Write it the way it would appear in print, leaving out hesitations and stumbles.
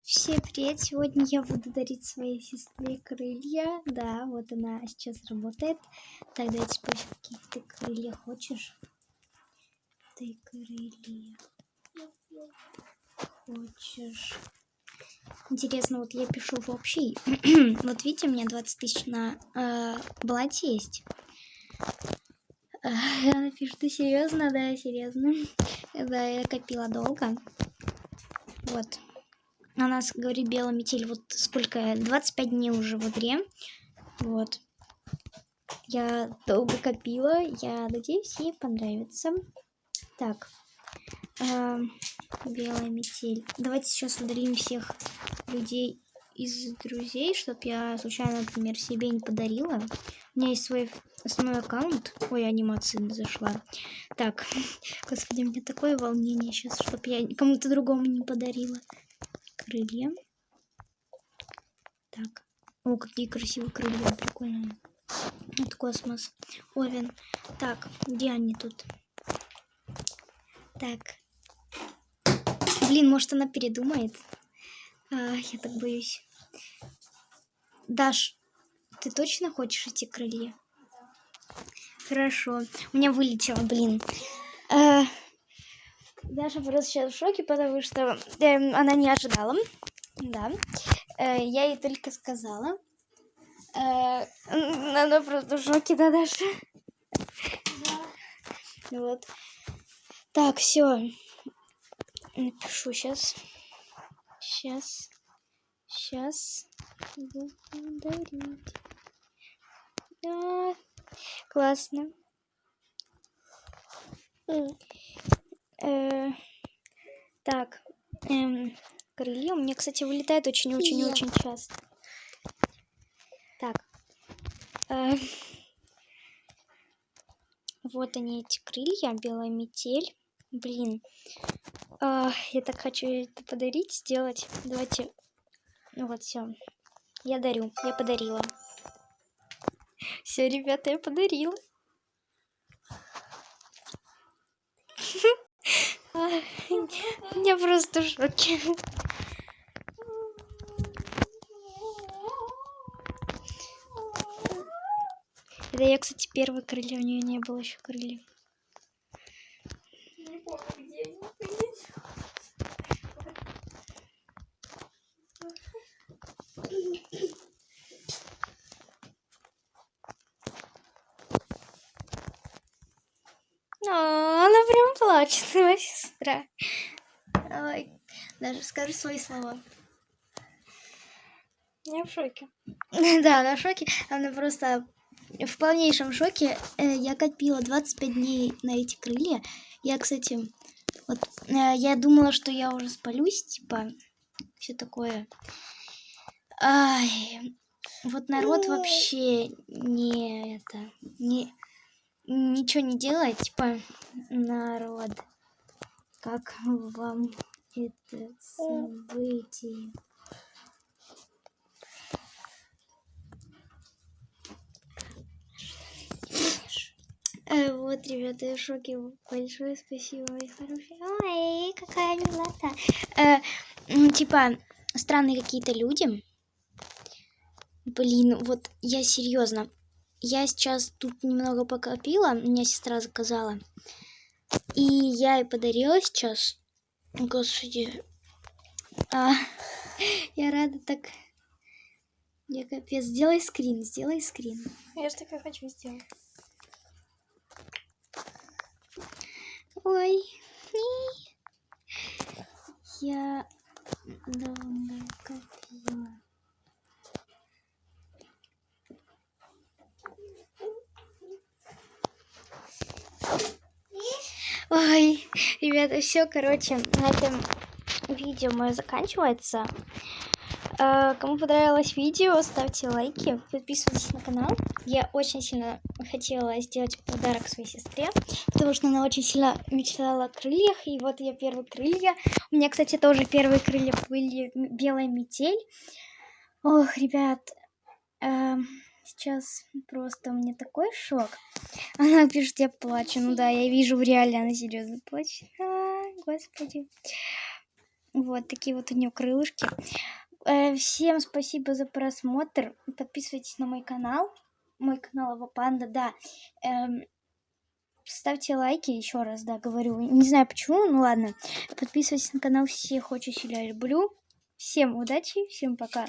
Всем привет! Сегодня я буду дарить своей сестре крылья. Да, вот она сейчас работает. Так, давайте спросим, какие ты крылья хочешь? Ты крылья хочешь? Интересно, вот я пишу в общий. Вот видите, у меня 20 тысяч на балансе есть. Я напишу, ты серьезно? Да, серьезно. Да, я копила долго. Вот. У нас, говорит, белая метель, вот сколько, 25 дней уже в игре. Вот. Я долго копила, я надеюсь, ей понравится. Так, белая метель. Давайте сейчас удалим всех людей из друзей, чтобы я случайно, например, себе не подарила. У меня есть свой основной аккаунт. Ой, анимация зашла. Так, господи, у меня такое волнение сейчас, чтобы я кому-то другому не подарила. Крылья. Так. О, какие красивые крылья, прикольные. Это космос. Овен. Так, где они тут? Так. Блин, может она передумает? Я так боюсь. Даш, ты точно хочешь эти крылья? Хорошо. У меня вылетело, блин. Даша просто сейчас в шоке, потому что она не ожидала. Да. Я ей только сказала. Она просто в шоке, да, Даша? Вот. Так, все. Напишу сейчас. Сейчас буду дарить. Да, классно. Так, крылья у меня, кстати, вылетают очень-очень-очень часто. Так. Вот они, эти крылья, белая метель. Блин. Я так хочу это подарить, сделать. Давайте. Ну вот, все. Я дарю. Я подарила. Все, ребята, я подарила. Я просто в шоке. Это я, кстати, первый крылья, у нее не было еще крыльев. Не помню, где они были. Она прям плачет, моя сестра. Ой, даже скажи свои слова. Я в шоке. Да, она в шоке. Она просто в полнейшем шоке. Я копила 25 дней на эти крылья. Я, кстати, вот я думала, что я уже спалюсь, типа, все такое. Ай, вот народ вообще ничего не делает, типа, народ. Как вам это событие? Вот, ребята, я в шоке. Большое спасибо, мои хорошие. Ой, какая милота. Типа, странные какие-то люди. Блин, вот я серьезно. Я сейчас тут немного покопила, меня сестра заказала. И я ей подарила сейчас. Господи. Я рада так. Я капец. Сделай скрин, сделай скрин. Я же так и хочу сделать. Ой. Я давно копила. Ой, ребята, все, короче, на этом видео мое заканчивается. Кому понравилось видео, ставьте лайки, подписывайтесь на канал. Я очень сильно хотела сделать подарок своей сестре, потому что она очень сильно мечтала о крыльях. И вот я первые крылья. У меня, кстати, тоже первые крылья были белая метель. Ох, ребят, сейчас просто у меня такой шок. Она пишет, я плачу. Ну да, я вижу в реале, она серьезно плачет. Господи. Вот такие вот у нее крылышки. Всем спасибо за просмотр. Подписывайтесь на мой канал. Мой канал Авапанда, да. Ставьте лайки, еще раз, да, говорю. Не знаю почему, ну ладно. Подписывайтесь на канал. Всех очень сильно люблю. Всем удачи, всем пока.